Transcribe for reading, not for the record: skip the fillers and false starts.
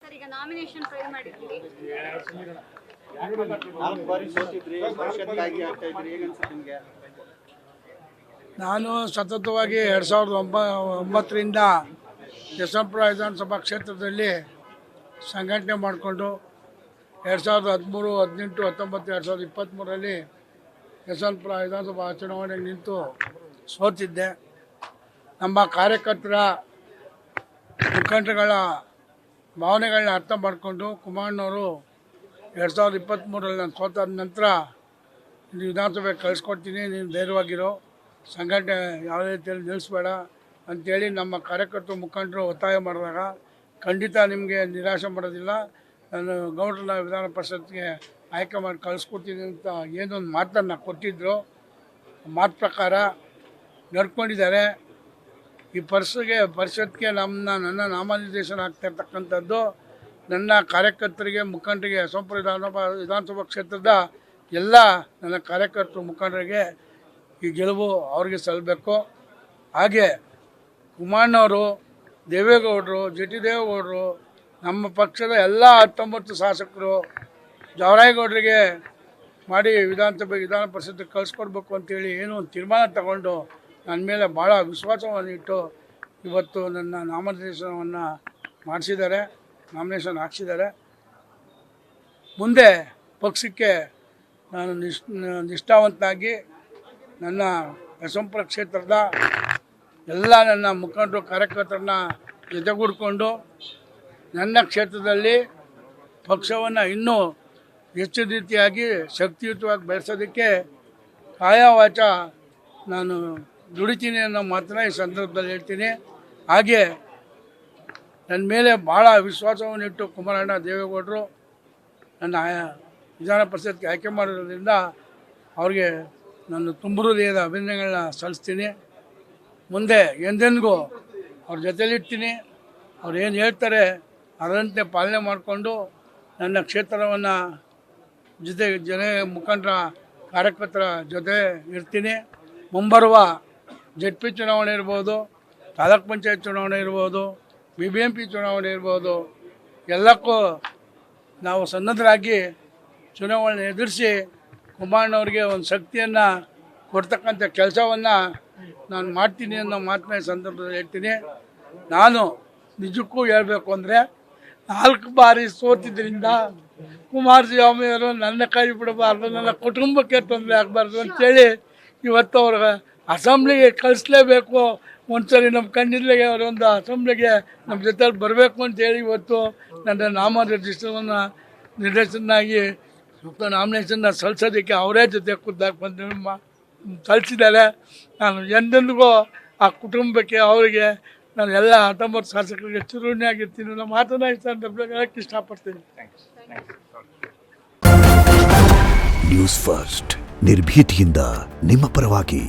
Sir ಈಗ nomination file ಮಾಡಿದ್ದೀರಿ. 4 ಬಾರಿ ಸೋತಿದ್ರಿ, ಪರಿಷತ್ಗಾಗಿ ಆಗ್ತಾ ಇದ್ರಿ, ಹೇಗೆ ಅನ್ಸುತ್ತೆ ನಿಮಗೆ? ನಾನು ಸತತವಾಗಿ 2009ರಿಂದ ಯಶವಂತಪುರ ವಿಧಾನಸಭಾ ಕ್ಷೇತ್ರದಲ್ಲಿ ಸಂಘಟನೆ ಮಾಡಿಕೊಂಡು 2013, 18, 19, 2023ರಲ್ಲಿ ಯಶವಂತಪುರ ವಿಧಾನಸಭಾ ಚುನಾವಣೆಗೆ ನಿಂತು ಸೋತಿದ್ದೆ. ನಮ್ಮ ಕಾರ್ಯಕರ್ತರ ಮುಖಂಡರುಗಳ ಭಾವನೆಗಳನ್ನ ಅರ್ಥ ಮಾಡಿಕೊಂಡು ಕುಮಾರಣ್ಣವರು 2023ರಲ್ಲಿ ನಾನು ಸೋತಾದ ನಂತರ ವಿಧಾನಸಭೆ ಕಳಿಸ್ಕೊಡ್ತೀನಿ, ನೀನು ಧೈರ್ಯವಾಗಿರೋ, ಸಂಘಟನೆ ಯಾವುದೇ ರೀತಿಯಲ್ಲಿ ನಿಲ್ಲಿಸಬೇಡ ಅಂಥೇಳಿ ನಮ್ಮ ಕಾರ್ಯಕರ್ತರು ಮುಖಂಡರು ಒತ್ತಾಯ ಮಾಡಿದಾಗ ಖಂಡಿತ ನಿಮಗೆ ನಿರಾಶೆ ಮಾಡೋದಿಲ್ಲ, ನಾನು ಗೌಡ್ರನ್ನ ವಿಧಾನ ಪರಿಷತ್ಗೆ ಆಯ್ಕೆ ಮಾಡಿ ಕಳಿಸ್ಕೊಡ್ತೀನಿ ಅಂತ ಏನೊಂದು ಮಾತನ್ನು ಕೊಟ್ಟಿದ್ದರು. ಮಾತು ಪ್ರಕಾರ ನಡ್ಕೊಂಡಿದ್ದಾರೆ. ಈ ಪರಿಷತ್ಗೆ ನನ್ನ ನಾಮನಿರ್ದೇಶನ ಆಗ್ತಾಯಿರ್ತಕ್ಕಂಥದ್ದು ನನ್ನ ಕಾರ್ಯಕರ್ತರಿಗೆ ಮುಖಂಡರಿಗೆ ಯಶವಂತಪುರ ವಿಧಾನಸಭಾ ಕ್ಷೇತ್ರದ ಎಲ್ಲ ನನ್ನ ಕಾರ್ಯಕರ್ತರು ಮುಖಂಡರಿಗೆ ಈ ಗೆಲುವು ಅವ್ರಿಗೆ ಸಲ್ಲಬೇಕು. ಹಾಗೆ ಕುಮಾರಣ್ಣವರು, ದೇವೇಗೌಡರು, ಜಿ ಟಿ ದೇವೇಗೌಡರು, ನಮ್ಮ ಪಕ್ಷದ ಎಲ್ಲ 19 ಶಾಸಕರು ಜವರಾಯಗೌಡರಿಗೆ ಮಾಡಿ ವಿಧಾನ ಪರಿಷತ್ತಿಗೆ ಕಳಿಸ್ಕೊಡ್ಬೇಕು ಅಂತೇಳಿ ಏನೋ ಒಂದು ತೀರ್ಮಾನ ತಗೊಂಡು ನನ್ನ ಮೇಲೆ ಭಾಳ ವಿಶ್ವಾಸವನ್ನು ಇಟ್ಟು ಇವತ್ತು ನನ್ನ ನಾಮನಿರ್ದೇಶನವನ್ನು ಮಾಡಿಸಿದ್ದಾರೆ, ನಾಮಿನೇಷನ್ ಹಾಕ್ಸಿದ್ದಾರೆ. ಮುಂದೆ ಪಕ್ಷಕ್ಕೆ ನಾನು ನಿಷ್ಠಾವಂತನಾಗಿ ನನ್ನ ಯಶವಂತಪುರ ಕ್ಷೇತ್ರದ ಎಲ್ಲ ನನ್ನ ಮುಖಂಡರು ಕಾರ್ಯಕರ್ತರನ್ನ ಜೊತೆಗೂಡಿಕೊಂಡು ನನ್ನ ಕ್ಷೇತ್ರದಲ್ಲಿ ಪಕ್ಷವನ್ನು ಇನ್ನೂ ಹೆಚ್ಚು ರೀತಿಯಾಗಿ ಶಕ್ತಿಯುತವಾಗಿ ಬೆಳೆಸೋದಕ್ಕೆ ಕಾಯವಾಚ ನಾನು ದುಡಿತೀನಿ ಅನ್ನೋ ಮಾತನ್ನ ಈ ಸಂದರ್ಭದಲ್ಲಿ ಹೇಳ್ತೀನಿ. ಹಾಗೆ ನನ್ನ ಮೇಲೆ ಭಾಳ ವಿಶ್ವಾಸವನ್ನಿಟ್ಟು ಕುಮಾರಣ್ಣ, ದೇವೇಗೌಡರು ನನ್ನ ವಿಧಾನ ಪರಿಷತ್ಗೆ ಆಯ್ಕೆ ಮಾಡೋದ್ರಿಂದ ಅವ್ರಿಗೆ ನಾನು ತುಂಬ ಹೃದಯದ ಅಭಿನಂದನೆಗಳನ್ನ ಸಲ್ಲಿಸ್ತೀನಿ. ಮುಂದೆ ಎಂದೆಂದಿಗೂ ಅವ್ರ ಜೊತೆಲಿರ್ತೀನಿ. ಅವ್ರು ಏನು ಹೇಳ್ತಾರೆ ಅದರಂತೆ ಪಾಲನೆ ಮಾಡಿಕೊಂಡು ನನ್ನ ಕ್ಷೇತ್ರವನ್ನು ಮುಖಂಡರ ಕಾರ್ಯಕರ್ತರ ಜೊತೆ ಇರ್ತೀನಿ. ಮುಂಬರುವ ZP ಚುನಾವಣೆ ಇರ್ಬೋದು, ತಾಲೂಕ್ ಪಂಚಾಯತ್ ಚುನಾವಣೆ ಇರ್ಬೋದು, BBMP ಚುನಾವಣೆ ಇರ್ಬೋದು, ಎಲ್ಲಕ್ಕೂ ನಾವು ಸನ್ನದ್ಧರಾಗಿ ಚುನಾವಣೆ ಎದುರಿಸಿ ಕುಮಾರಣ್ಣವ್ರಿಗೆ ಒಂದು ಶಕ್ತಿಯನ್ನು ಕೊಡ್ತಕ್ಕಂಥ ಕೆಲಸವನ್ನು ನಾನು ಮಾಡ್ತೀನಿ ಅನ್ನೋ ಮಾತನ್ನ ಈ ಸಂದರ್ಭದಲ್ಲಿ ಹೇಳ್ತೀನಿ. ನಾನು ನಿಜಕ್ಕೂ ಹೇಳಬೇಕು ಅಂದರೆ 4 ಬಾರಿ ಸೋತಿದ್ದರಿಂದ ಕುಮಾರಸ್ವಾಮಿಯವರು ನನ್ನ ಕೈ ಬಿಡಬಾರ್ದು, ನನ್ನ ಕುಟುಂಬಕ್ಕೆ ತೊಂದರೆ ಆಗಬಾರ್ದು ಅಂತೇಳಿ ಇವತ್ತು ಅವ್ರ ಅಸೆಂಬ್ಲಿಗೆ ಕಳಿಸ್ಲೇಬೇಕು, ಒಂದ್ಸರಿ ನಮ್ಮ ಕಣ್ಣಿದ್ರಿಗೆ ಅವರೊಂದು ಅಸೆಂಬ್ಲಿಗೆ ನಮ್ಮ ಜೊತೆಲಿ ಬರಬೇಕು ಅಂತೇಳಿ ಇವತ್ತು ನನ್ನ ನಿರ್ದೇಶನಾಗಿ ನಾಮಿನೇಷನ್ನ ಸಲ್ಲಿಸೋದಕ್ಕೆ ಅವರೇ ಜೊತೆ ಖುದ್ದಾಗಿ ಬಂದು ಸಲ್ಲಿಸಿದ್ದಾರೆ. ನಾನು ಎಂದೆಂದಿಗೂ ಆ ಕುಟುಂಬಕ್ಕೆ ಅವರಿಗೆ ನಾನು ಎಲ್ಲ 19 ಶಾಸಕರಿಗೆ ಚಿರುಣಿಯಾಗಿರ್ತೀನಿ ಅನ್ನೋ ಮಾತನ್ನ ಈ ಸಂದರ್ಭದಲ್ಲಿ ಹೇಳಕ್ಕೆ ಇಷ್ಟಪಡ್ತೀನಿ. ನ್ಯೂಸ್ ಫಸ್ಟ್ ನಿರ್ಭೀತಿಯಿಂದ ನಿಮ್ಮ ಪರವಾಗಿ.